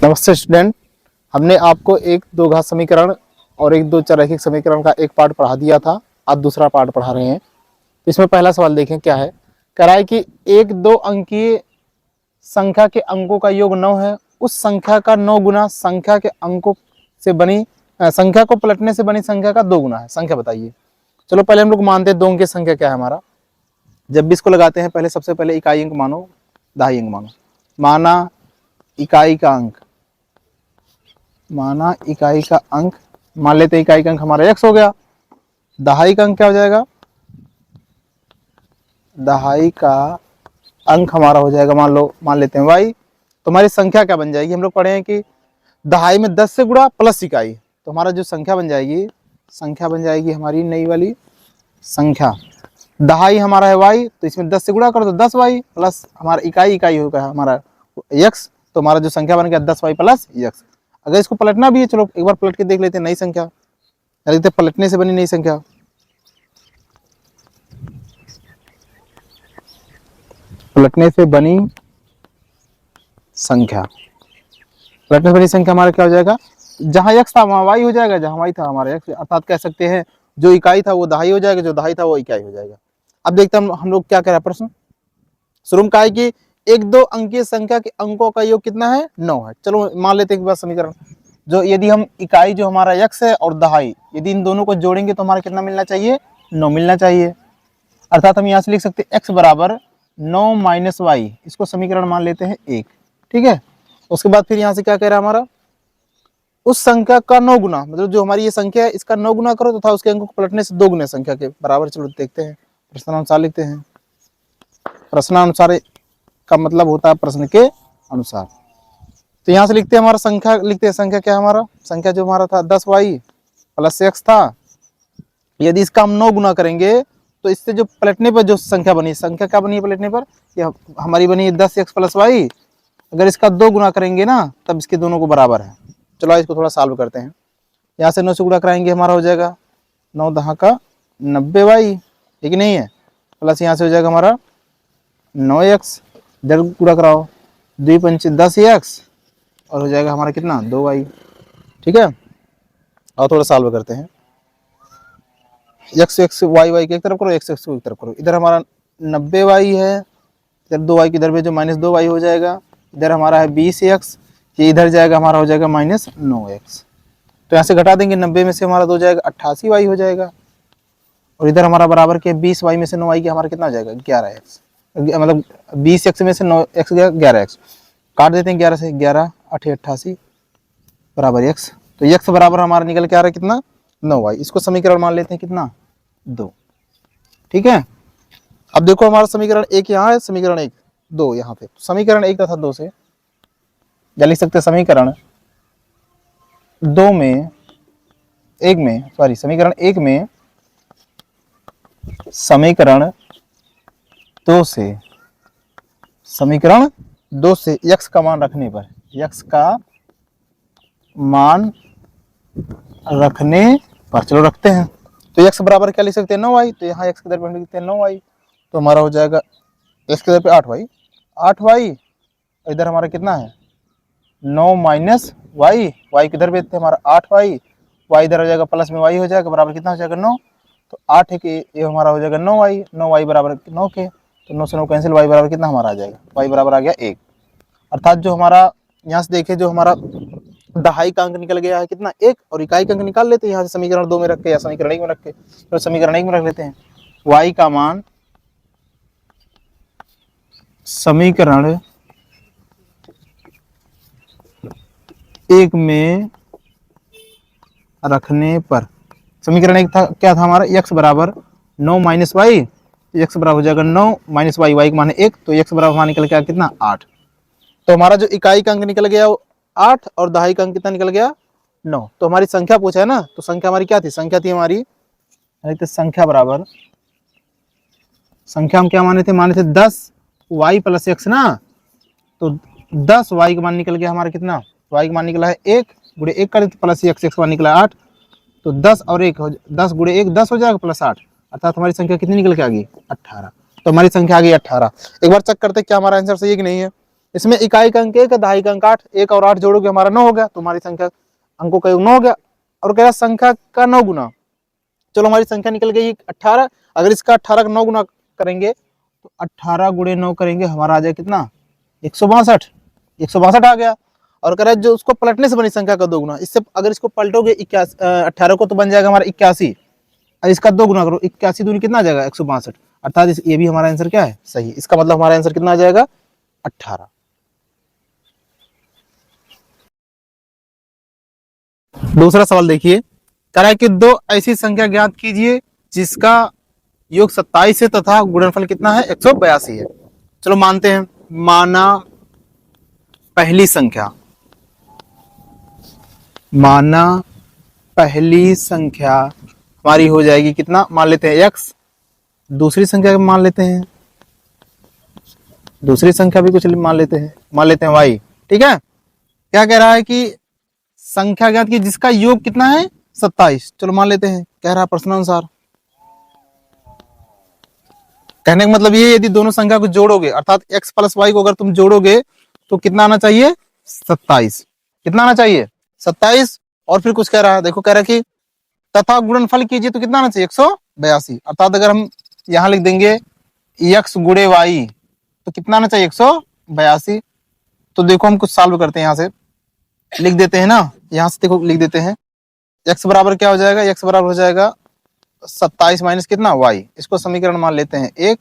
नमस्ते स्टूडेंट, हमने आपको एक दो घात समीकरण और एक दो चररैखिक समीकरण का एक पार्ट पढ़ा दिया था। आज दूसरा पार्ट पढ़ा रहे हैं। इसमें पहला सवाल देखें क्या है। कह रहा है कि एक दो अंकीय संख्या के अंकों का योग 9 है, उस संख्या का 9 गुना संख्या के अंकों से बनी संख्या को पलटने से बनी संख्या का 2 गुना है। संख्या बताइए। चलो पहले हम लोग मानते हैं 2 अंकीय संख्या क्या है हमारा। जब भी इसको लगाते हैं पहले सबसे पहले इकाई अंक मानो, दहाई अंक मानो। माना इकाई का अंक, माना इकाई का अंक, मान लेते हैं इकाई का अंक हमारा x हो गया। दहाई का अंक क्या हो जाएगा, दहाई का अंक हमारा हो जाएगा मान लेते हैं y। तो हमारी संख्या क्या बन जाएगी, हम लोग पढ़े हैं कि दहाई में 10 से गुणा प्लस इकाई, तो हमारा जो संख्या बन जाएगी हमारी नई वाली संख्या। दहाई हमारा है y, तो इसमें 10 से गुणा करो तो 10y प्लस हमारा इकाई होगा हमारा x, तो हमारा जो संख्या बन गया 10y प्लस x। अगर इसको पलटना भी है, चलो एक बार पलट के देख लेते हैं। नई संख्या देखते, पलटने से बनी नई संख्या। पलटने से बनी संख्या, पलटने से बनी संख्या हमारा क्या हो जाएगा, जहां x था वहां y हो जाएगा, जहां y था हमारा x, अर्थात कह सकते हैं जो इकाई था वो दहाई हो जाएगा, जो दहाई था वो इकाई हो जाएगा। अब देखते हैं हम लोग क्या कह रहे हैं प्रश्न। शुरू में कहा है कि एक दो अंकीय संख्या के अंकों का योग कितना है, 9 है। चलो मान लेते हैं एक बार समीकरण, जो यदि हम इकाई जो हमारा x है और दहाई, यदि इन दोनों को जोड़ेंगे तो हमारा कितना मिलना चाहिए, 9 मिलना चाहिए। अर्थात हम यहाँ से लिख सकते हैं x बराबर 9 माइनस वाई, इसको समीकरण मान लेते हैं 1। ठीक है, उसके बाद फिर यहाँ से क्या कह रहा है हमारा, उस संख्या का 9 गुना, मतलब जो हमारी ये संख्या है इसका 9 गुना करो तथा उसके अंकों को पलटने से 2 गुना संख्या के बराबर। चलो देखते हैं, प्रश्नानुसार लिखते हैं। प्रश्नानुसार का मतलब होता है प्रश्न के अनुसार। तो यहाँ से लिखते हैं हमारा संख्या, लिखते हैं संख्या क्या है हमारा, संख्या जो हमारा था 10y प्लस x था। यदि इसका हम 9 गुना करेंगे तो इससे जो पलटने पर जो संख्या बनी, संख्या क्या बनी है पलटने पर, ये हमारी बनी है 10x प्लस y। अगर इसका 2 गुना करेंगे ना तब इसके दोनों को बराबर है। चलो इसको थोड़ा सॉल्व करते हैं। यहाँ से 9 से गुणा कराएंगे हमारा हो जाएगा 9 दहा का 90y, ठीक नहीं है, प्लस यहाँ से हो जाएगा हमारा 9x, इधर गुणा कराओ 2 पंच 10x और हो जाएगा हमारा कितना 2y। ठीक है, और थोड़ा सॉल्व करते हैं। x y की एक तरफ करो, x को एक तरफ करो। इधर हमारा 90y है, इधर 2y की इधर में जो माइनस 2y हो जाएगा। इधर हमारा है 20x, ये इधर जाएगा हमारा हो जाएगा माइनस 9x। तो यहाँ से घटा देंगे, 90 में से हमारा 2 जाएगा 88y हो जाएगा। और इधर हमारा बराबर के 20y में से 9y की हमारा कितना हो जाएगा 11x, मतलब 20x में से 9x गया 11x, काट देते हैं 11 से, 11 8 88 बराबर x। तो x बराबर हमारा निकल के आ रहा है कितना 9y। इसको समीकरण मान लेते हैं कितना 2। ठीक है, अब देखो हमारा समीकरण 1 यहाँ है, समीकरण 1 2 यहाँ पे। समीकरण 1 तथा 2 से या लिख सकते हैं समीकरण 2 में, समीकरण 1 में समीकरण 2 से x का मान रखने पर, x का मान रखने पर, चलो रखते हैं। तो x बराबर क्या लिख सकते हैं 9y, तो यहाँ x के दर पर लिखते हैं 9y, तो हमारा हो जाएगा x के दर पे 8y, इधर हमारा कितना है 9 माइनस y, y किधर पे थे हमारा 8y, y इधर हो जाएगा प्लस में y हो जाएगा, बराबर कितना हो जाएगा 9। तो 8 है कि ये हमारा हो जाएगा 9y बराबर 9 के, तो 9 से 9 कैंसिल, y बराबर कितना हमारा आ जाएगा, y बराबर आ गया 1। अर्थात जो हमारा यहाँ से देखे, जो हमारा दहाई का अंक निकल गया है कितना 1, और इकाई का अंक निकाल लेते हैं यहाँ से समीकरण 2 में रख के या समीकरण 1 में रख के। तो समीकरण 1 में रख लेते हैं, y का मान समीकरण 1 में रखने पर, समीकरण 1 था क्या था हमारा, x बराबर 9 माइनस वाई, x बराबर हो जाएगा 9 माइनस वाई, y का मान 1, तो x बराबर हमारा निकल के कितना 8। तो हमारा जो इकाई का अंक निकल गया वो 8 और दहाई का अंक कितना निकल गया 9। तो हमारी संख्या पूछा है ना, तो संख्या हमारी क्या थी, संख्या थी हमारी, संख्या बराबर, संख्या हम क्या माने थे 10y प्लस x ना, तो 10y का मान निकल गया हमारा कितना, y का मान निकला है 1 गुणे 1 कर प्लस x का मान निकला 8, तो 10 और 1 10 गुणे 1 10 हो जाएगा प्लस 8, अर्थात हमारी संख्या कितनी निकल के आ गई 18। तो हमारी संख्या आ गई 18। एक बार चेक करते क्या हमारा आंसर सही है कि नहीं है। इसमें इकाई का अंक 1 है, दहाई का अंक 8, 1 और 8 जोड़ोगे हमारा 9 हो गया, तो हमारी संख्या अंकों का योग 9 हो गया। और कह रहा संख्या का 9 गुना, चलो हमारी संख्या निकल गई 18। अगर इसका 18 का 9 गुना करेंगे तो 18 गुणे 9 करेंगे, हमारा आ जाए कितना 162, 162 आ गया। और कह रहा है जो उसको पलटने से बनी संख्या का 2 गुना, इससे अगर इसको पलटोगे 18 को तो बन जाएगा हमारा 81, और इसका 2 गुना करो 81 दूनी कितना आ जाएगा 162, अर्थात ये भी हमारा आंसर क्या है सही। इसका मतलब हमारा आंसर कितना आ जाएगा 18। दूसरा सवाल देखिए, कह रहा है कि दो ऐसी संख्या ज्ञात कीजिए जिसका योग 27 है तथा गुणनफल कितना है 182 है। चलो मानते हैं, माना पहली संख्या, माना पहली संख्या हमारी हो जाएगी कितना, मान लेते हैं x, दूसरी संख्या मान लेते हैं, दूसरी संख्या भी कुछ मान लेते हैं y। ठीक है, क्या कह रहा है कि संख्या ज्ञात की जिसका योग कितना है 27। चलो मान लेते हैं, कह रहा है प्रश्नानुसार, कहने का मतलब ये यदि दोनों संख्या को जोड़ोगे अर्थात x प्लस y को अगर तुम जोड़ोगे तो कितना आना चाहिए 27, कितना आना चाहिए 27। और फिर कुछ कह रहा है, देखो कह रहा है कि तथा गुणनफल कीजिए तो कितना आना चाहिए 182, अर्थात अगर हम यहां लिख देंगे x गुणे y तो कितना आना चाहिए 182। तो देखो हम कुछ सॉल्व करते हैं, यहां से लिख देते हैं ना, यहां से देखो लिख देते हैं, x बराबर क्या हो जाएगा, x बराबर हो जाएगा 27 माइनस कितना y, इसको समीकरण मान लेते हैं 1,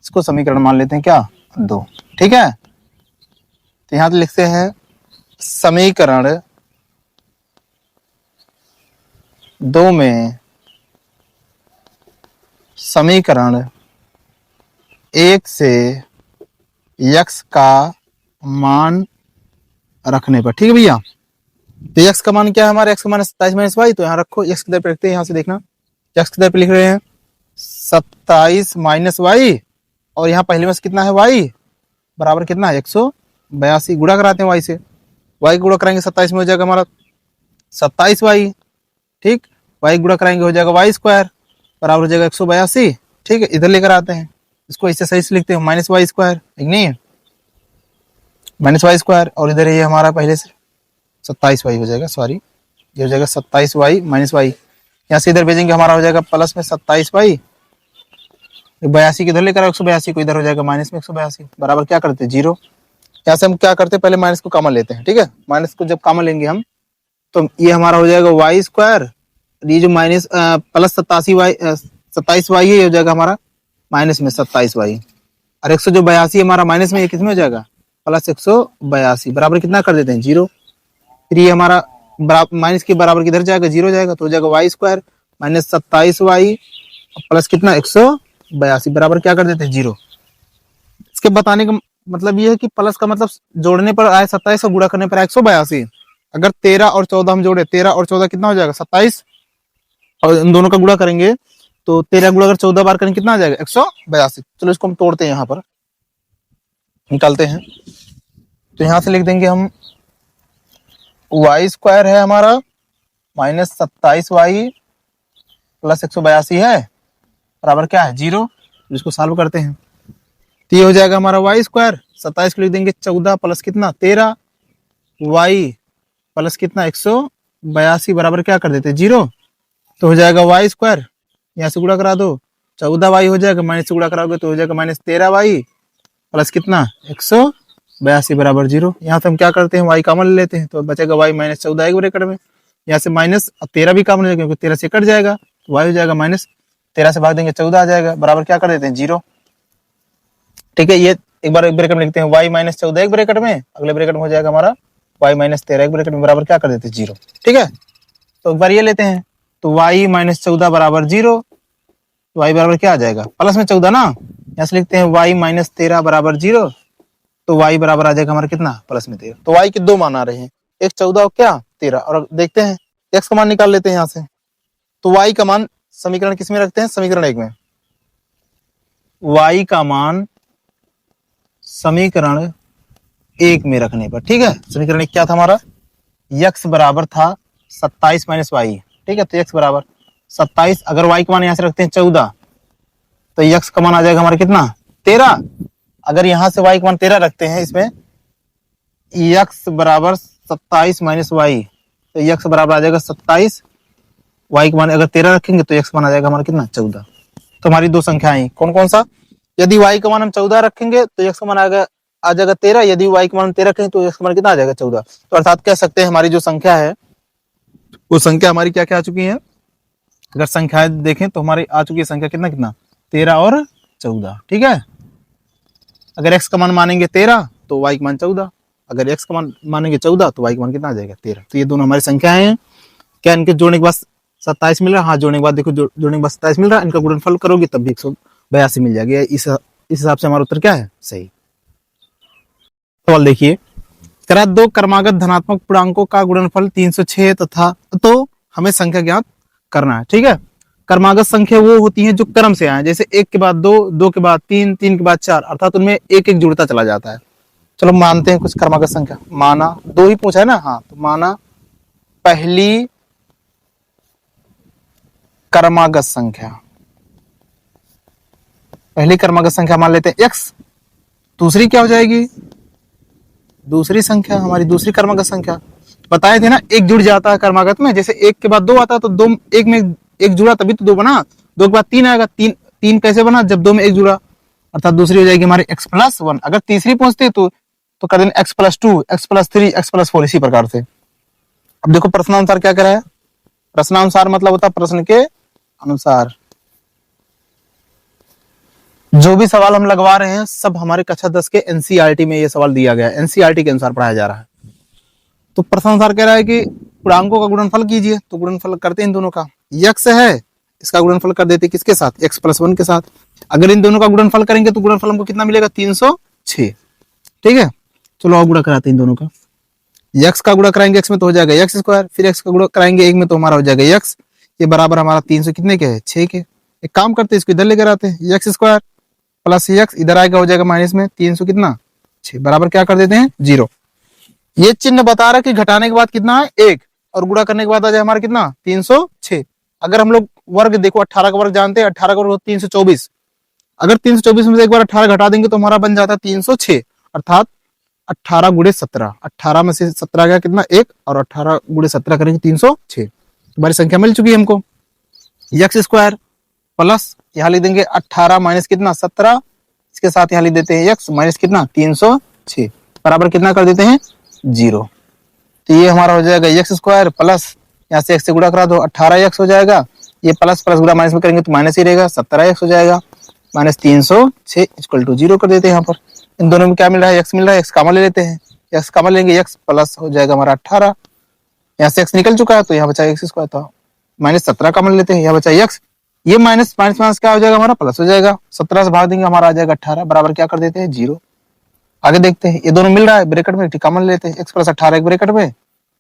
इसको समीकरण मान लेते हैं क्या 2। ठीक है, तो यहां लिखते हैं समीकरण 2 में समीकरण 1 से x का मान रखने पर। ठीक है भैया, तो x का मान क्या है हमारे, x का मान 27 माइनस y, तो यहाँ रखो x की तरफ रखते हैं, यहाँ से देखना x की तरफ लिख रहे हैं 27 माइनस y, और यहाँ पहले में से कितना है y बराबर कितना है 182, गुणा कराते हैं y से, y गुणा कराएंगे 27 में हो जाएगा हमारा 27y। ठीक, y गुणा कराएंगे हो जाएगा y स्क्वायर बराबर हो जाएगा 182। ठीक है, इधर लेकर आते हैं, इसको इससे सही से लिखते हैं माइनस वाई स्क्वायर, ठीक नहीं, माइनस वाई स्क्वायर, और इधर ये हमारा पहले से 27y हो जाएगा, सॉरी ये हो जाएगा 27y माइनस वाई, यहाँ से इधर भेजेंगे हमारा हो जाएगा प्लस में 27y, 82 किधर लेकर 182 को इधर हो जाएगा माइनस में 182 बराबर क्या करते हैं 0। यहाँ से हम क्या करते हैं पहले माइनस को कॉमन लेते हैं। ठीक है, माइनस को जब कॉमन लेंगे हम तो ये हमारा हो जाएगा वाई स्क्वायर, ये जो माइनस प्लस 27y है ये हो जाएगा हमारा माइनस में 27y, और 182 हमारा माइनस में ये किसमें हो जाएगा प्लस 182 बराबर कितना कर देते हैं 0। फिर ये हमारा माइनस के बराबर किधर जाएगा 0 जाएगा, तो हो जाएगा Y square minus 27y plus कितना 182 बराबर क्या कर देते हैं 0। इसके बताने का मतलब ये है कि प्लस का मतलब जोड़ने पर आए 27 और गुणा करने पर आए 182। अगर 13 और 14 हम जोड़े, 13 और 14 कितना हो जाएगा 27, और इन दोनों का गुणा करेंगे तो 13 गुणा अगर 14 बार करेंगे कितना आ जाएगा 182। चलो इसको हम तोड़ते हैं, यहाँ पर निकालते हैं, तो यहाँ से लिख देंगे हम वाई स्क्वायर है हमारा माइनस 27y प्लस 182 है बराबर क्या है 0। इसको सॉल्व करते हैं तो ये हो जाएगा हमारा वाई स्क्वायर, 27 को लिख देंगे 14 प्लस कितना 13 y प्लस कितना 182 बराबर क्या कर देते हैं 0। तो हो जाएगा वाई स्क्वायर, यहाँ से गुणा करा दो 14y हो जाएगा, माइनस से गुणा कराओगे तो हो जाएगा माइनस 13y प्लस कितना 182 बराबर 0। यहाँ से हम क्या करते हैं y कॉमन ले लेते हैं, तो बचेगा y माइनस 14 एक ब्रैकेट में, यहाँ से माइनस 13 भी कॉमन ले क्योंकि 13 से कट जाएगा, तो y हो जाएगा माइनस 13 से भाग देंगे 14 आ जाएगा बराबर क्या कर देते हैं 0। ठीक है, ये एक बार एक ब्रैकेट में लिखते हैं y माइनस 14 एक ब्रैकेट में, अगले ब्रैकेट में हो जाएगा हमारा y माइनस 13 एक ब्रैकेट में बराबर क्या कर देते हैं 0। ठीक है, तो एक बार ये लेते हैं तो y माइनस 14 बराबर 0, तो y बराबर क्या आ जाएगा प्लस में 14 ना, यहाँ से लिखते हैं y माइनस 13 बराबर 0, तो y बराबर आ जाएगा हमारा कितना प्लस में 13। तो y के दो मान आ रहे हैं, एक 14 और क्या 13, और देखते हैं x का मान निकाल लेते हैं यहाँ से, तो y का मान समीकरण किस में रखते हैं समीकरण 1 में, y का मान समीकरण 1 में रखने पर। ठीक है, समीकरण 1 क्या था हमारा, x बराबर था 27 माइनस वाई। ठीक है, तो x बराबर 27, अगर y का मान यहाँ से रखते हैं 14 तो x का मान आ जाएगा हमारा कितना 13, अगर यहाँ से y का मान 13 रखते हैं इसमें x बराबर 27 माइनस वाई, तो x बराबर आ जाएगा 27, y का मान अगर 13 रखेंगे तो x मान आ जाएगा हमारा कितना 14। तो हमारी दो संख्या आई कौन कौन सा, यदि y का मान हम 14 रखेंगे तो x का मान आ जाएगा 13, यदि y का मान 13 रखेंगे तो x का मान कितना आ जाएगा 14। तो अर्थात कह सकते हैं हमारी जो संख्या है वो संख्या हमारी क्या क्या आ चुकी है, अगर संख्याएं देखें तो हमारी आ चुकी है संख्या कितना कितना 13 और 14। ठीक है, अगर x का मान मानेंगे 13 तो y का मान 14, अगर x का मान मानेंगे 14 तो y का मान कितना आ जाएगा 13। तो ये दोनों हमारी संख्याएं हैं। क्या इनके जोड़ने के बाद 27 मिल रहा है, हाँ जोड़ने के बाद देखो जोड़ने के बाद 27 मिल रहा है, इनका गुणनफल करोगे तब भी 182 मिल जाएगा। इस हिसाब से हमारा उत्तर क्या है, सही। सवाल देखिए, करा दो क्रमागत धनात्मक पूर्णांकों का गुणनफल 306 तथा, तो हमें संख्या ज्ञात करना है। ठीक है, क्रमागत संख्या वो होती है जो क्रम से आए, जैसे 1 के बाद 2, 2 के बाद 3, 3 के बाद 4, अर्थात उनमें एक एक जुड़ता चला जाता है। चलो मानते हैं कुछ क्रमागत संख्या, माना दो ही पूछा है ना, हाँ तो माना पहली क्रमागत संख्या, पहली क्रमागत संख्या मान लेते हैं x, दूसरी क्या हो जाएगी, दूसरी संख्या हमारी दूसरी क्रमागत संख्या। बताए थे ना एक जुड़ जाता है क्रमागत में, जैसे 1 के बाद 2 आता है तो 2 एक में एक जुड़ा तभी तो 2 बना, 2 के बाद 3 आएगा, 3 कैसे बना, जब 2 में एक जुड़ा, अर्थात दूसरी हो जाएगी हमारी x+1। अगर तीसरी पहुंचती तो कर देना x+2, x+3, x+4, इसी प्रकार से। अब देखो प्रश्नानुसार क्या करा है, प्रश्नानुसार मतलब होता है प्रश्न के अनुसार। जो भी सवाल हम लगवा रहे हैं सब हमारे कक्षा 10 के एनसीईआरटी में ये सवाल दिया गया है, एनसीईआरटी के अनुसार पढ़ाया जा रहा है। तो प्रश्नानुसार कह रहा है कि पूर्णांकों का गुणनफल कीजिए, तो गुणनफल करते हैं इन दोनों का, x है इसका गुणनफल कर देते किसके साथ, x+1 के साथ। अगर इन दोनों का गुणनफल करेंगे तो गुणनफल हमको कितना मिलेगा 306। ठीक है, चलो और गुणा कराते हैं इन दोनों का, x का गुणा कराएंगे x में तो हो जाएगा x², फिर x का गुणा कराएंगे 1 में तो हमारा हो जाएगा x, ये बराबर हमारा 300 कितने के है 6 के। एक काम करते हैं इसको इधर लेकर आते हैं, x² प्लस x इधर आएगा हो जाएगा माइनस में 300 कितना 6, बराबर क्या कर देते हैं 0। ये चिन्ह बता रहा है कि घटाने के बाद कितना है 1 और गुणा करने के बाद आ जाए हमारा कितना 306। अगर हम लोग वर्ग देखो 18 का वर्ग जानते हैं, 18 का वर्ग 324, अगर 324 में से एक बार 18 घटा देंगे तो हमारा बन जाता है 306, अर्थात 18 गुणे 17, 18 में से 17 गया कितना 1 और 18 गुणे 17 करेंगे 306। हमारी संख्या मिल चुकी है हमको। x² प्लस यहाँ लिख देंगे 18 माइनस कितना 17, इसके साथ यहाँ लिख देते हैं x माइनस कितना 306, बराबर कितना कर देते हैं 0। तो ये हमारा हो जाएगा x² प्लस यहाँ से x से गुणा करा दो 18x हो जाएगा, ये प्लस प्लस गुणा माइनस में करेंगे तो माइनस ही रहेगा 17x हो जाएगा, माइनस 306 इक्वल टू 0 कर देते हैं। यहाँ पर इन दोनों में क्या मिल रहा है x मिल रहा है, x कॉमन ले लेते हैं, x कॉमन लेंगे x प्लस हो जाएगा हमारा 18, यहाँ से x निकल चुका है तो यहाँ बचा x² था, माइनस 17 कॉमन लेते हैं, यहाँ बचा x, ये माइनस माइनस माइनस क्या हो जाएगा हमारा प्लस हो जाएगा, 17 से भाग देंगे हमारा आ जाएगा 18, बराबर क्या कर देते हैं 0। आगे देखते हैं ये दोनों मिल रहा है ब्रैकेट में, कॉमन लेते हैं x प्लस 18 एक ब्रैकेट में,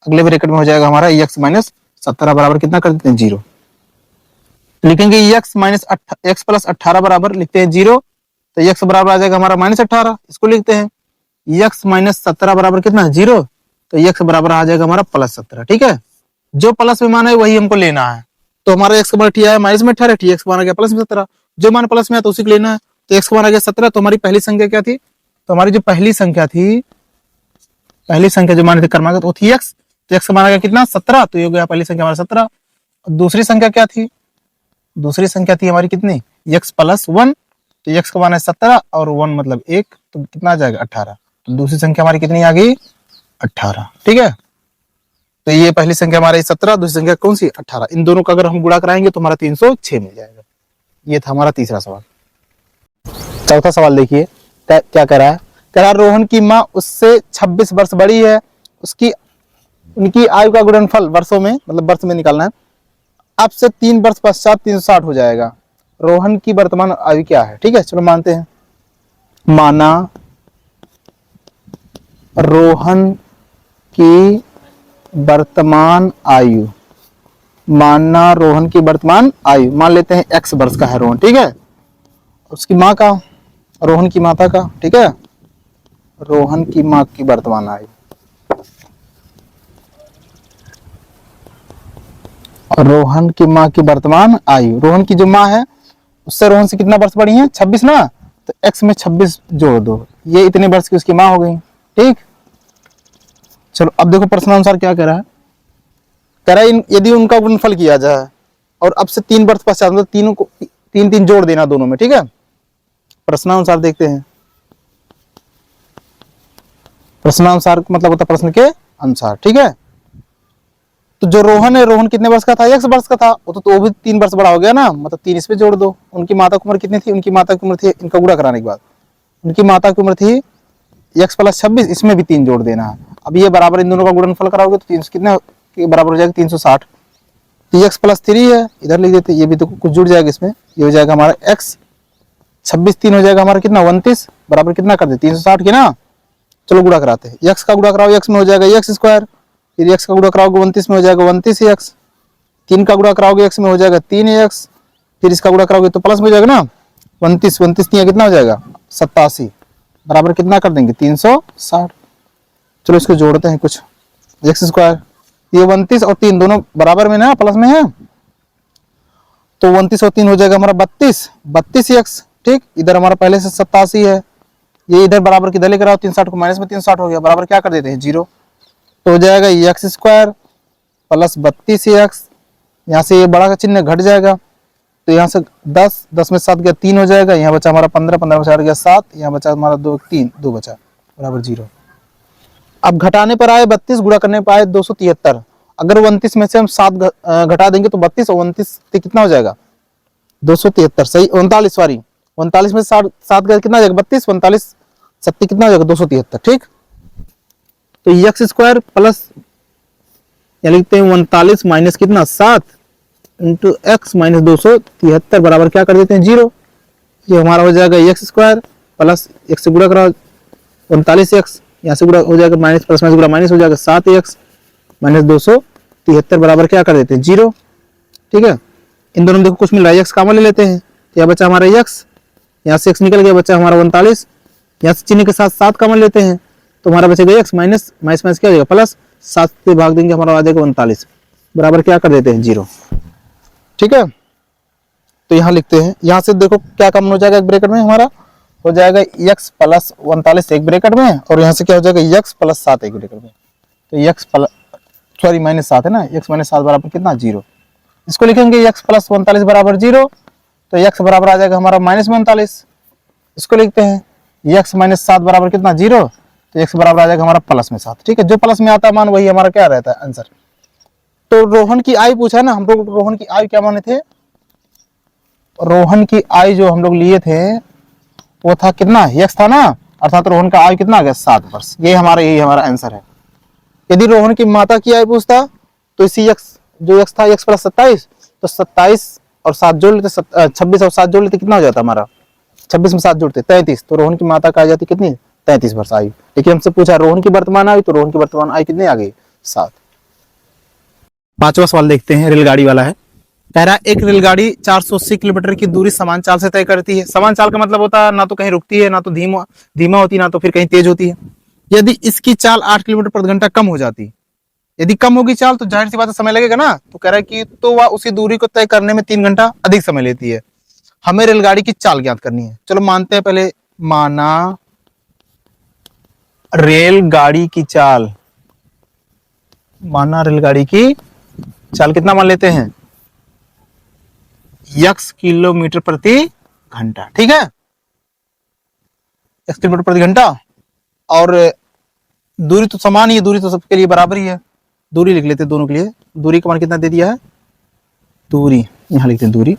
अगले ब्रैकेट में हो जाएगा हमारा x माइनस 17 बराबर कितना कर देते हैं 0। लिखेंगे x प्लस 18 बराबर लिखते हैं 0, तो x बराबर आ जाएगा हमारा -18, इसको लिखते हैं x माइनस 17 बराबर कितना 0, तो x बराबर आ जाएगा हमारा +17। ठीक है, जो प्लस में मान है वही हमको लेना है, तो हमारा x का मान ठीक है माइनस में 18, x का मान आ गया +17, जो मान प्लस में है तो उसी को लेना है, तो x का मान आ गया 17। तो हमारी पहली संख्या क्या थी, तो हमारी जो पहली संख्या थी, पहली संख्या जो मान थी क्रमागत वो थी x, तो x का मान आ गया कितना 17, तो ये हो गया पहली संख्या हमारा 17। दूसरी संख्या क्या थी, दूसरी संख्या थी हमारी कितनी x+1, तो x का मान है 17 और 1 मतलब 1, तो कितना आ जाएगा 18, तो दूसरी संख्या हमारी कितनी आ गई 18। ठीक है, तो ये पहली संख्या हमारी 17, दूसरी संख्या कौन सी 18, इन दोनों का अगर हम गुणा कराएंगे तो हमारा 306 मिल जाएगा। ये था हमारा तीसरा सवाल। चौथा सवाल देखिए क्या कह रहा है, कह रहा रोहन की माँ उससे 26 वर्ष बड़ी है, उसकी उनकी आयु का गुणनफल वर्षों में मतलब वर्ष में निकालना है, अब से 3 वर्ष पश्चात 360 हो जाएगा। रोहन की वर्तमान आयु क्या है। ठीक है, चलो मानते हैं, माना रोहन की वर्तमान आयु, मानना रोहन की वर्तमान आयु मान लेते हैं x वर्ष का है रोहन। ठीक है, उसकी माँ का, रोहन की माता का, ठीक है, रोहन की माँ की वर्तमान आयु, और रोहन की माँ की वर्तमान आयु, रोहन की जो माँ है उससे रोहन से कितना वर्ष बड़ी है 26 ना, तो x में 26 जोड़ दो, ये इतने वर्ष की उसकी माँ हो गई। ठीक, चलो अब देखो प्रश्नानुसार क्या कह रहा है। कह रहा है यदि उनका गुणनफल किया जाए और अब से 3 वर्ष पश्चात मतलब तीनों को 3 जोड़ देना दोनों में, ठीक है। प्रश्नानुसार देखते हैं। प्रश्नानुसार मतलब होता है प्रश्न के अनुसार, ठीक है। तो जो रोहन है, रोहन कितने वर्ष का था? x वर्ष का था। वो भी 3 वर्ष बड़ा हो गया ना, मतलब 3 इसमें जोड़ दो। उनकी माता की उम्र कितनी थी? उनकी माता की उम्र थी, इनका गुणा कराने के बाद उनकी माता की उम्र थी x + 26, इसमें भी 3 जोड़ देना है। अब ये बराबर इन दोनों का गुणनफल कराओगे तो 300 कितने के बराबर हो जाएगा? 360। तो x + 3 है, इधर लिख देते, ये भी तो कुछ जुड़ जाएगा इसमें। ये हो जाएगा हमारा x, 26 3 हो जाएगा हमारा कितना? 29 बराबर कितना कर दे? 360 की ना। चलो गुणा कराते हैं। x का गुणा कराओ, x में हो जाएगा x²। फिर x का गुणा कराओगे 29 में हो जाएगा 29x। 3 का गुणा कराओगे x में हो जाएगा 3x। फिर इसका गुणा कराओगे तो प्लस में हो जाएगा ना 29 29 कितना हो जाएगा? 87 बराबर कितना कर देंगे? 360। चलो इसको जोड़ते हैं कुछ। x², ये 29 और 3 दोनों बराबर में ना, प्लस में है, तो 29 और 3 हो जाएगा हमारा 32x, ठीक। इधर हमारा पहले से 87 है, ये इधर बराबर किधर लेकर आओ? 360 को माइनस में 360 हो गया, बराबर क्या कर देते हैं? 0। तो हो जाएगा x² + 32x। यहाँ से ये बड़ा का चिन्ह घट जाएगा, तो यहाँ से 10 10 में 7 गया 3 हो जाएगा। यहाँ बचा हमारा 15 15 में 4 गया 7, यहाँ बचा हमारा 2 3 2 बचा बराबर 0। अब घटाने पर आए 32, गुणा करने पर आए 273। अगर 29 में से हम 7 घटा देंगे तो 32 और 29 कितना हो जाएगा? 273, सही। 39 सॉरी, 39 में 7 गया कितना हो जाएगा? 32, 39 70 कितना हो जाएगा? 273, ठीक। तो x² प्लस या लिखते हैं 39 माइनस कितना? 7 इंटू x माइनस 273 बराबर क्या कर देते हैं? 0। ये हमारा हो जाएगा x² प्लस x से गुणा करा 39x, यहाँ से गुणा हो जाएगा माइनस, प्लस माइनस गुणा माइनस हो जाएगा 7x माइनस 273 बराबर क्या कर देते हैं? 0, ठीक है। इन दोनों में देखो कुछ मिल रहा है, x कॉमन ले लेते हैं, यह बचा हमारा x, यहाँ से x निकल गया, बचा हमारा 39, यहाँ से चिन्ह के साथ 7 कॉमन लेते हैं तो हमारा बचेगा x माइनस माइनस माइनस क्या हो जाएगा? प्लस, 7 से भाग देंगे हमारा आ जाएगा 39 बराबर क्या कर देते हैं? 0, ठीक है। तो यहाँ लिखते हैं, यहाँ से देखो क्या कॉमन हो जाएगा एक ब्रैकेट में हमारा? हो जाएगा x प्लस 39 एक ब्रैकेट में, और यहाँ से क्या हो जाएगा? x + 7 एक ब्रैकेट में। तो x प्लस सॉरी माइनस 7 है ना, x माइनस 7 बराबर कितना? 0। इसको लिखेंगे x + 39 बराबर 0, तो x बराबर आ जाएगा हमारा माइनस 39। इसको लिखते हैं x माइनस 7 बराबर कितना? 0, तो x बराबर आ जाएगा हमारा प्लस में 7, ठीक है। जो प्लस में आता है मान वही हमारा क्या रहता है? आंसर। तो रोहन की आयु पूछा है ना, हम लोग रोहन की आयु क्या माने थे? रोहन की आयु जो हम लोग लिए थे वो था कितना? x था ना, अर्थात रोहन का आयु कितना आ गया? 7 वर्ष। यही हमारा आंसर है। यदि रोहन की माता की आयु पूछता तो इसी x जो x था x + 27, तो 27 और 7 जोड़ लेते, 26 और 7 जोड़ लेते कितना हो जाता हमारा? 26 में 7 जोड़ते 33, तो रोहन की माता का आ जाती कितनी? 33 वर्ष आयु। लेकिन हमसे पूछा रोहन की वर्तमान आयु, तो रोहन की वर्तमान आयु कितनी आ गई? 7। 5वां सवाल देखते हैं, रेलगाड़ी वाला है। कह रहा है एक रेलगाड़ी 480 किलोमीटर की दूरी समान चाल से तय करती है। समान चाल का मतलब होता है ना तो कहीं रुकती है, ना तो धीमा होती है, ना तो फिर कहीं तेज होती है। यदि इसकी चाल 8 किलोमीटर प्रति घंटा कम हो जाती, यदि कम होगी चाल तो जाहिर सी बात है समय लगेगा ना। तो कह रहा है कि तो वह उसी दूरी को तय करने में 3 घंटा अधिक समय लेती है। हमें रेलगाड़ी की चाल ज्ञात करनी है। चलो मानते हैं पहले, माना रेलगाड़ी की चाल, माना रेलगाड़ी की चाल कितना मान लेते हैं? x किलोमीटर प्रति घंटा, ठीक है, x किलोमीटर प्रति घंटा। और दूरी तो समान ही है, दूरी तो सबके लिए बराबर ही है। दूरी लिख लेते हैं दोनों के लिए। दूरी का मान कितना दे दिया है? दूरी यहां लिखते हैं,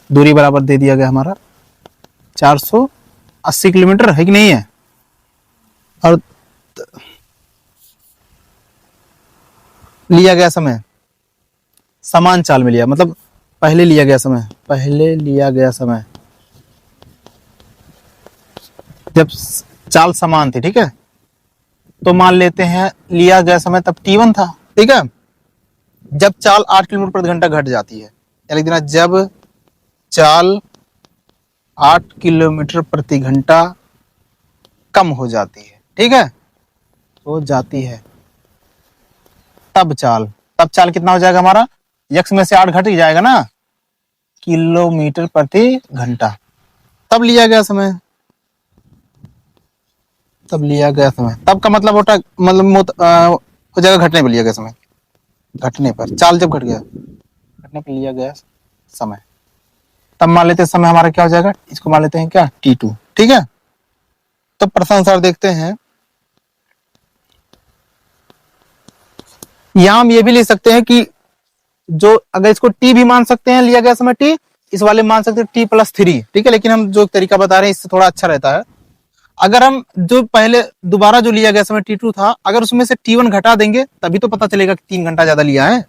दूरी बराबर दे दिया गया हमारा 480 किलोमीटर, है कि नहीं है? और लिया गया समय समान चाल में लिया, मतलब पहले लिया गया समय जब चाल समान थी, ठीक है, तो मान लेते हैं लिया गया समय तब t1 था, ठीक है। जब चाल 8 किलोमीटर प्रति घंटा घट जाती है, यानी कि जब चाल 8 किलोमीटर प्रति घंटा कम हो जाती है, ठीक है, हो जाती है, तब चाल कितना हो जाएगा हमारा? x में से 8 घट ही जाएगा ना, किलोमीटर प्रति घंटा। तब लिया गया समय, तब का मतलब होता है, मतलब हो जाएगा घटने पर लिया गया समय, घटने पर, चाल जब घट गया, घटने पर लिया गया समय, तब मान लेते हैं समय हमारा क्या हो जाएगा, इसको मान लेते हैं क्या, t2। ठीक है, तो प्रश्न अनुसार देखते हैं, यहां हम ये भी ले सकते हैं कि जो अगर इसको t भी मान सकते हैं लिया गया समय t, इस वाले मान सकते हैं t+3। ठीक है, लेकिन हम जो तरीका बता रहे हैं इससे थोड़ा अच्छा रहता है। अगर हम जो पहले दोबारा जो लिया गया समय t2 था, अगर उसमें से t1 घटा देंगे तभी तो पता चलेगा कि 3 घंटा ज्यादा लिया है,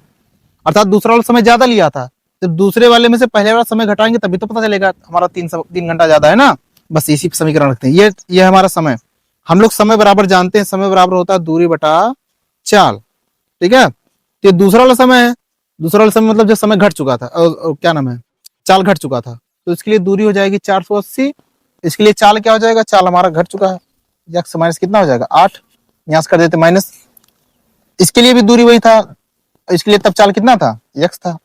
अर्थात दूसरा वाला समय ज्यादा लिया था। जब दूसरे वाले में से पहले वाला समय घटाएंगे तभी तो पता चलेगा हमारा 3 घंटा ज्यादा है ना। बस इसी समीकरण रखते हैं, ये हमारा समय। हम लोग समय बराबर जानते हैं, समय बराबर होता है दूरी बटा चाल। ठीक है, तो ये दूसरा वाला समय है, दूसरा वाला समय मतलब जो समय घट चुका था, क्या नाम है, चाल घट चुका था, तो इसके लिए दूरी हो जाएगी 480। इसके लिए चाल क्या हो जाएगा, चाल हमारा घट चुका है, यक्स माइनस कितना हो जाएगा 8, यहां से कर देते माइनस। इसके लिए भी दूरी वही था, इसके लिए तब चाल कितना था, यक्स था,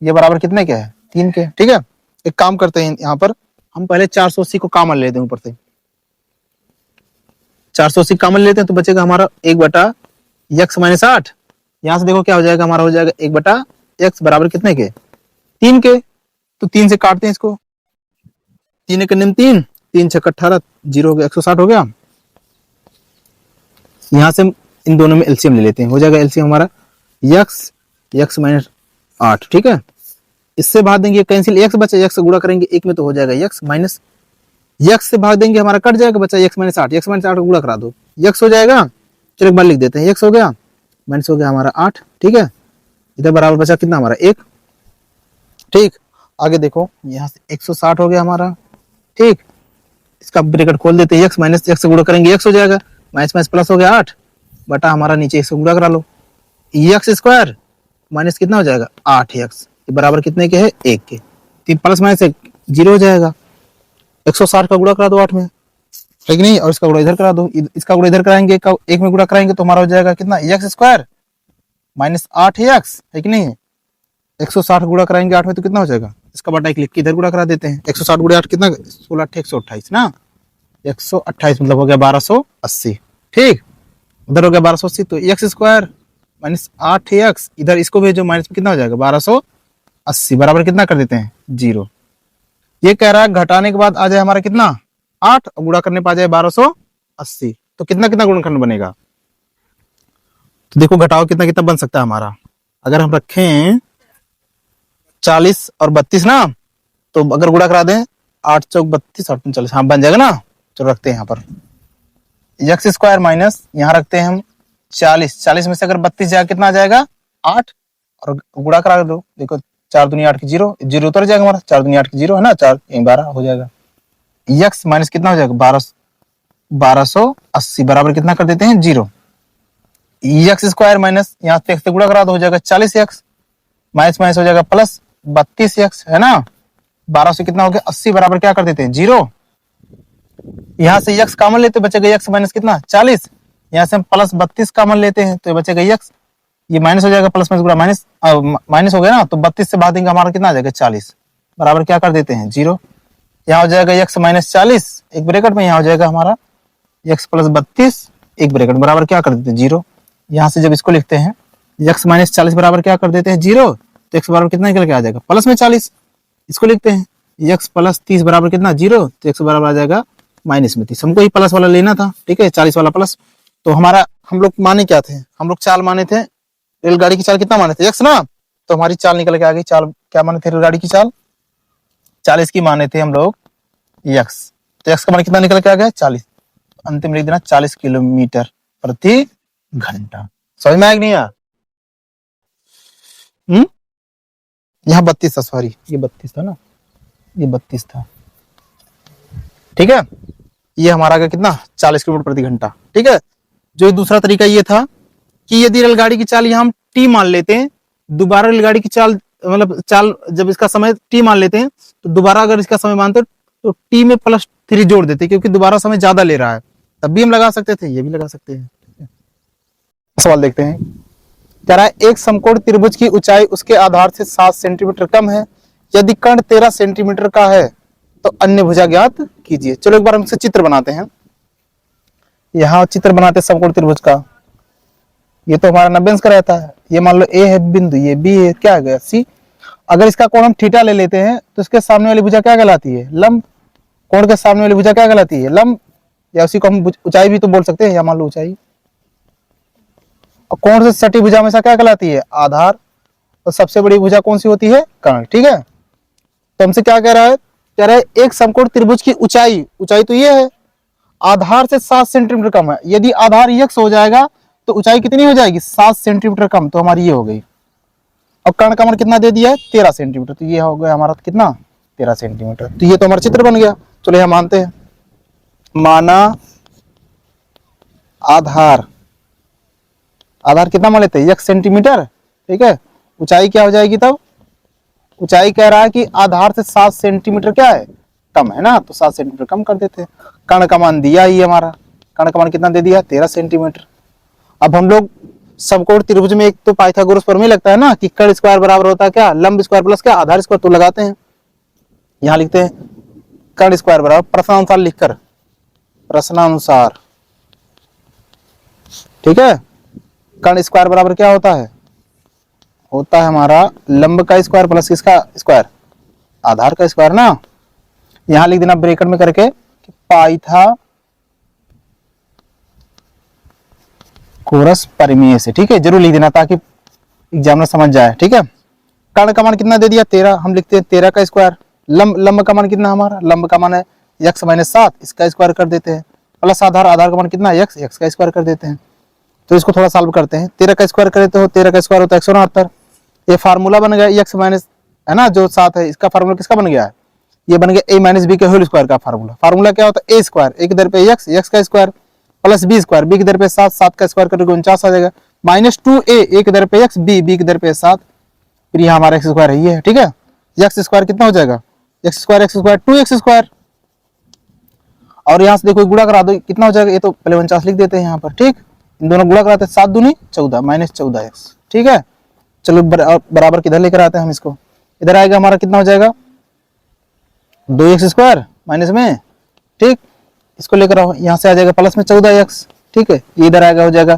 ये बराबर कितने के है, 3 के। ठीक है, एक काम करते हैं, यहाँ पर हम पहले 480 को कॉमन लेते हैं, ऊपर से 480 कॉमन लेते हैं तो बचेगा हमारा 1/(x-8)। यहां से देखो क्या हो जाएगा, हमारा हो जाएगा 1/x बराबर कितने के, 3 के। तो 3 से काटते हैं इसको, 3 एक निम 3, 3 6 18, 0 हो गया, 160 हो गया। यहां से हम इन दोनों में एलसीएम ले लेते हैं, हो जाएगा एलसीएम हमारा x(8). ठीक है, इससे भाग देंगे कैंसिल, x बचा, x से गुणा करेंगे एक में तो हो जाएगा x माइनस, x से भाग देंगे हमारा कट जाएगा, बचा x-8, x-8 को गुणा करा दो, x हो जाएगा। चलो एक बार लिख देते हैं, x हो गया माइनस हो गया हमारा 8। ठीक है, इधर बराबर बचा कितना हमारा 1। ठीक, आगे देखो यहाँ से 160 हो गया हमारा। ठीक, इसका ब्रैकेट खोल देते हैं, x माइनस x से गुणा करेंगे x हो जाएगा, माइनस माइनस प्लस हो गया 8 बटा हमारा नीचे x से गुणा करा लो, x स्क्वायर माइनस कितना हो जाएगा 8x, बराबर कितने के है 1 के, 3 प्लस माइनस 1 0 हो जाएगा। 160 का गुणा करा दो 8 में, है कि नहीं, और इसका गुणा इधर करा दो, इसका गुणा इधर कराएंगे, 1 में गुणा कराएंगे तो हमारा हो जाएगा कितना, x स्क्वायर माइनस 8x, है कि नहीं। 160 गुणा कराएंगे 8 में तो कितना हो जाएगा, इसका बटा 1 लिख के इधर गुणा करा देते हैं। 160 गुणा 8 कितना, 16 8 128 ना, 128 मतलब हो गया 1280। ठीक, उधर हो गया 1280, तो x स्क्वायर माइनस 8x, इधर इसको भेजो माइनस में कितना हो जाएगा 1280, बराबर कितना कर देते हैं 0। ये कह रहा है घटाने के बाद आ जाए हमारा कितना 8, और गुणा करने पर आ जाए 1280, तो कितना कितना गुणनखंड बनेगा। तो देखो घटाओ कितना कितना बन सकता है हमारा, अगर हम रखें 40 और 32 ना, तो अगर गुणा करा दें 8 चौक 32 8 39, हाँ बन जाएगा ना। चलो रखते हैं यहाँ पर एक्स स्क्वायर माइनस, यहाँ रखते हैं हम 40 में से अगर 32 जाएगा कितना आ जाएगा 8, और गुणा करा दो, देखो 4 दूनी 8 की 0 0 उतर जाएगा हमारा, 4 दूनी 8 की 0 है ना, 4 12 हो जाएगा। एक्स माइनस कितना हो जाएगा 1280 बराबर कितना कर देते हैं 0। एक्स स्क्वायर माइनस यहाँ से गुणा करा दो, हो जाएगा 40x, माइनस माइनस हो जाएगा प्लस 32x, है ना। 12 से कितना हो गया 80 बराबर क्या कर देते हैं 0। यहाँ से x कॉमन लेते बचेगा x माइनस कितना 40, यहाँ से हम प्लस 32 कॉमन लेते हैं तो बचेगा x, ये माइनस हो जाएगा, प्लस माइनस गुणा माइनस माइनस हो गया ना, तो 32 से भाग देंगे हमारा कितना आ जाएगा 40 बराबर क्या कर देते हैं 0। यहाँ हो जाएगा x माइनस 40 एक ब्रैकेट में, यहाँ हो जाएगा हमारा x प्लस 32 एक ब्रैकेट बराबर क्या कर देते हैं 0। यहाँ से जब इसको लिखते हैं x माइनस 40 बराबर क्या कर देते हैं 0, तो x बराबर कितना निकल के आ जाएगा प्लस में 40। इसको लिखते हैं x प्लस 30 बराबर कितना 0, तो x बराबर आ जाएगा माइनस में 30। हमको ही प्लस वाला लेना था, ठीक है 40 वाला प्लस। तो हमारा हम लोग माने क्या थे, हम लोग चाल माने थे, रेलगाड़ी की चाल कितना माने थे x ना, तो हमारी चाल निकल के आ गई। चाल क्या माने थे, रेलगाड़ी की चाल 40 की माने थे हम लोग x, तो x का मान कितना निकल के आ गया 40, अंतिम लिख देना 40 किलोमीटर प्रति घंटा। समझ में आया नहीं आया। यहाँ 32 था, सॉरी ये 32 था ना, ये 32 था, ठीक है। ये हमारा का कितना 40 किलोमीटर प्रति घंटा, ठीक है। जो दूसरा तरीका ये था कि यदि रेलगाड़ी की चाल यहाँ हम t मान लेते हैं, दोबारा रेलगाड़ी की चाल मतलब चाल जब इसका समय t मान लेते हैं, तो दोबारा अगर इसका समय मानते तो t में +3 जोड़ देते, क्योंकि दोबारा समय ज्यादा ले रहा है, तब भी हम लगा सकते थे, ये भी लगा सकते हैं। सवाल देखते हैं, कह रहा है एक समकोण त्रिभुज की ऊंचाई उसके आधार से 7 सेंटीमीटर कम है, यदि कर्ण 13 सेंटीमीटर का है तो अन्य भुजा ज्ञात कीजिए। चलो एक बार हम इससे चित्र बनाते हैं, यहाँ चित्र बनाते हैं समकोण त्रिभुज का। ये तो हमारा 90 अंश का रहता है। ये मान लो ए है बिंदु, ये बी है, क्या आ गया सी। अगर इसका कोण हम थीटा ले लेते हैं तो इसके सामने वाली भुजा क्या कहलाती है, लंब। कोण के सामने वाली भुजा क्या कहलाती है, लंब, या उसी को हम ऊंचाई भी तो बोल सकते हैं, या मान लो ऊंचाई। और कोण से सटी भुजा हमेशा क्या कहलाती है, आधार। और सबसे बड़ी भुजा कौन सी होती है, कर्ण। ठीक है, तो हमसे क्या कह रहा है, कह रहा है एक समकोण त्रिभुज की ऊंचाई, ऊंचाई तो ये है, आधार से 7 सेंटीमीटर कम है। यदि आधार यक्स हो जाएगा तो ऊंचाई कितनी हो जाएगी, 7 सेंटीमीटर कम, तो हमारी ये हो गई। और कर्ण का मान कितना दे दिया है, 13 सेंटीमीटर, तो ये हो गया हमारा कितना, 13 सेंटीमीटर। तो ये तो हमारा चित्र बन गया। चलो यह मानते हैं, माना आधार, आधार कितना मान लेते हैं, 1 सेंटीमीटर। ठीक है, ऊंचाई क्या हो जाएगी तब, ऊंचाई कह रहा है कि आधार से 7 सेंटीमीटर क्या है, कम है ना, तो 7 सेंटीमीटर कम कर देते हैं। कर्ण का मान दिया ही हमारा, कर्ण का मान कितना दे दिया, 13 सेंटीमीटर। अब हम लोग समकोण त्रिभुज में एक तो पाइथागोरस प्रमेय लगता है ना कि कर्ण स्क्वायर बराबर होता है क्या, लंब स्क्वायर प्लस क्या, आधार स्क्वायर, तो लगाते हैं। यहां लिखते हैं कर्ण स्क्वायर बराबर, प्रश्नानुसार लिखकर, प्रश्नानुसार। ठीक है, कर्ण स्क्वायर बराबर क्या होता है, होता है हमारा लंब का स्क्वायर प्लस किसका स्क्वायर, आधार का स्क्वायर ना। यहां लिख देना ब्रैकेट में करके कि पाइथागोरस प्रमेय से। ठीक है, जरूर लिख देना ताकि एग्जामिनर समझ जाए। ठीक है, कर्ण का मान कितना दे दिया, 13, हम लिखते हैं 13 का स्क्वायर। लंब का मान कितना, हमारा लंब का मान है x माइनस 7, इसका स्क्वायर कर देते हैं, प्लस आधार, आधार का मान कितना है x का स्क्वायर कर देते हैं। तो इसको थोड़ा सॉल्व करते हैं, 13 का स्क्वायर करते हो, 13 का स्क्वायर होता है 169। ये फार्मूला बन गया x माइनस, है ना, जो 7 है, इसका फार्मूला किसका बन गया है, ये बन गया a माइनस बी के होल स्क्वायर का फार्मूला। फार्मूला क्या होता है, a स्क्वायर, एक दर पे x का square, plus b square, b की दर पे 7, 7 का स्क्वायर करोगे 49 आ जाएगा, माइनस 2a, एक दर पे x, b की दर पे 7, फिर यहाँ हमारा x स्क्वायर है, ये है। ठीक है, x स्क्वायर कितना हो जाएगा, x स्क्वायर 2x स्क्वायर, और यहाँ से देखो गुणा करा दो, कितना हो जाएगा, ये तो पहले 49 लिख देते हैं यहाँ पर। ठीक, इन दोनों गुणा कराते हैं, 7 दूनी 14, माइनस 14x। ठीक है, चलो बराबर किधर लेकर आते हैं हम इसको, इधर आएगा हमारा कितना हो जाएगा, 2x स्क्वायर माइनस में। ठीक, इसको लेकर आओ, यहाँ से आ जाएगा प्लस में 14x। ठीक है, ये इधर आएगा, हो जाएगा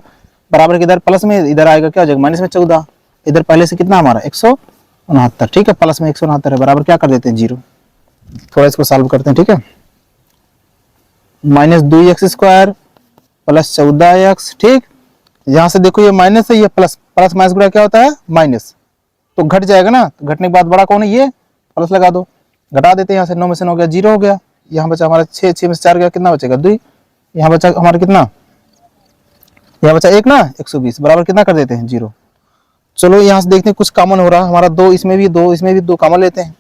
बराबर किधर प्लस में, इधर आएगा क्या हो जाएगा माइनस में 14। इधर पहले से कितना हमारा 169। ठीक है, प्लस में 169 है, बराबर क्या कर देते हैं 0। थोड़ा इसको सॉल्व करते हैं। ठीक है, minus 2x square plus 14x। ठीक, यहाँ से देखो ये माइनस है, ये प्लस, प्लस माइनस गुणा क्या होता है, माइनस, तो घट जाएगा ना, तो घटने के बाद बड़ा कौन है, ये प्लस लगा दो, घटा देते हैं, यहाँ से 9 में से 9 गया, 0 हो गया। यहाँ बचा हमारा 6, 6 में से 4 गया, कितना बचेगा 2। यहाँ बचा हमारा कितना, यहाँ बचा 1 ना, 120, बराबर कितना कर देते हैं 0। चलो यहाँ से देखते हैं कुछ कॉमन हो रहा है हमारा, 2 इसमें भी, 2 इसमें भी, 2 कॉमन लेते हैं,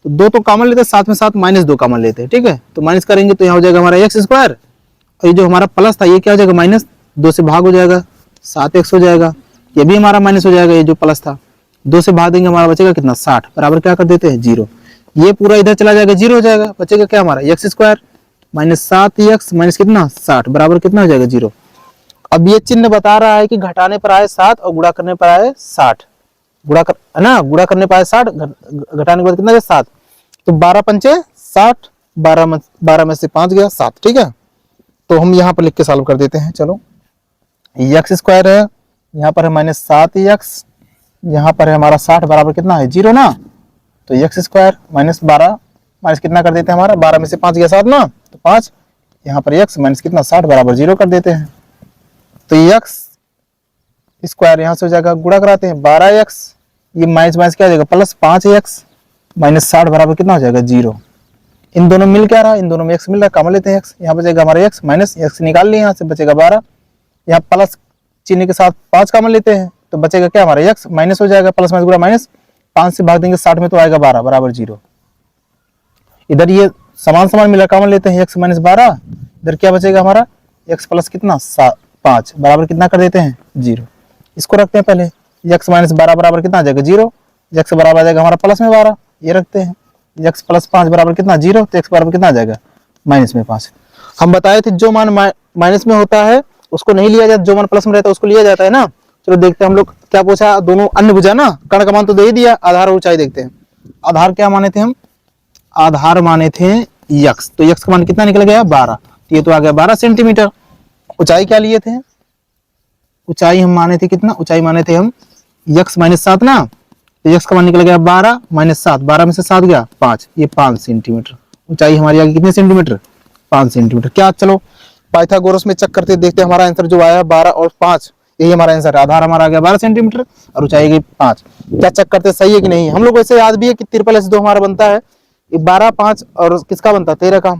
तो 2 तो कॉमन लेते हैं, साथ में साथ माइनस 2 कॉमन लेते हैं। ठीक है, तो माइनस करेंगे तो यहाँ हो जाएगा हमारा x स्क्वायर, और ये जो हमारा प्लस था ये क्या हो जाएगा, माइनस 2 से भाग हो जाएगा, 7x हो जाएगा, ये भी हमारा माइनस हो जाएगा, ये जो प्लस था 2 से भाग देंगे हमारा बचेगा कितना, 60, बराबर क्या कर देते हैं 0। ये पूरा इधर चला जाएगा, 0 हो जाएगा, बचेगा क्या हमारा x square minus 7x minus कितना 60, बराबर कितना हो जाएगा 0। अब ये चिन्ह बता रहा है कि घटाने पर आए 7 और गुणा करने पर आए 60, है ना, गुणा करने पर आए 60, घटाने के बाद कितना 7, तो 12 पंचे 60, 12 में से 5 गया 7। ठीक है, तो हम यहाँ पर लिख के सॉल्व कर देते हैं। चलो, x स्क्वायर है, यहाँ पर है माइनस 7x, यहाँ पर है हमारा 60, बराबर कितना है 0 ना, तो x स्क्वायर माइनस 12, माइनस कितना कर देते हैं हमारा, 12 में से 5 गया 7 ना, तो 5, यहाँ पर x माइनस कितना 60, बराबर 0 कर देते हैं। तो x स्क्वायर यहाँ से हो जाएगा, गुणा कराते हैं 12x, ये माइनस माइनस क्या हो जाएगा प्लस 5x माइनस 60, बराबर कितना हो जाएगा 0। इन दोनों मिल क्या रहा, इन दोनों में x मिल रहा है, कॉमन लेते हैं x, यहाँ बचेगा हमारा x, माइनस x निकाल लिए, यहाँ से बचेगा 12, यहाँ प्लस चिन्ह के साथ 5 कॉमन लेते हैं, तो बचेगा क्या हमारा x, माइनस हो जाएगा, प्लस माइनस गुणा माइनस, 5 से भाग देंगे 60 में तो आएगा 12, बराबर 0। इधर ये समान समान मिला, कॉमन लेते हैं x माइनस 12, इधर क्या बचेगा हमारा x प्लस कितना 5, बराबर कितना कर देते हैं 0। इसको रखते हैं पहले, x माइनस 12 बराबर कितना आ जाएगा 0, x बराबर आ जाएगा हमारा प्लस में 12, ये रखते हैं, x प्लस 5 बराबर कितना 0, तो x बराबर कितना आ जाएगा माइनस में 5। हम बताए थे जो मान माइनस में होता है उसको नहीं लिया जाता, जो मान प्लस में रहता है उसको लिया जाता है ना। चलो देखते हैं हम लोग क्या पूछा, दोनों अन्य भुजा ना, कर्ण का मान तो दे ही दिया, आधार और ऊंचाई देखते हैं। आधार क्या माने थे हम, आधार माने थे x, तो x का मान कितना निकल गया 12, ये तो आ गया 12 सेंटीमीटर। ऊंचाई क्या लिए थे, ऊंचाई हम माने थे कितना, ऊंचाई माने थे हम x माइनस 7 ना, तो x का मान निकल गया 12 माइनस 7, 12 में से 7 गया 5, ये 5 सेंटीमीटर ऊंचाई हमारी आ गई कितने सेंटीमीटर, 5 सेंटीमीटर। क्या चलो पाइथागोरस में चेक करते देखते हैं हमारा आंसर जो आया 12 और 5, यही हमारा आंसर है। आधार हमारा आ गया 12 सेंटीमीटर और ऊंचाई गई 5। क्या चेक करते सही है कि नहीं। हम लोग वैसे याद भी है कि 3+2 हमारा बनता है 12, 5 और किसका बनता है 13 का।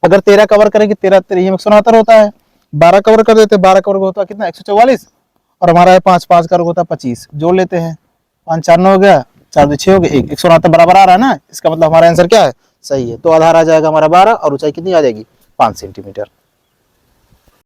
अगर 13 कवर करेंगे 13 13 169 होता है, 12 कवर कर देते, 12 कवर होता है कितना 144 और हमारा है 5 5 कवर होता है 25, जोड़ लेते हैं 5 4 9 हो गया, 4 2 6 हो गया, 169 बराबर आ रहा है ना। इसका मतलब हमारा आंसर क्या है, सही है। तो आधार आ जाएगा हमारा 12 और ऊंचाई कितनी आ जाएगी 5 सेंटीमीटर।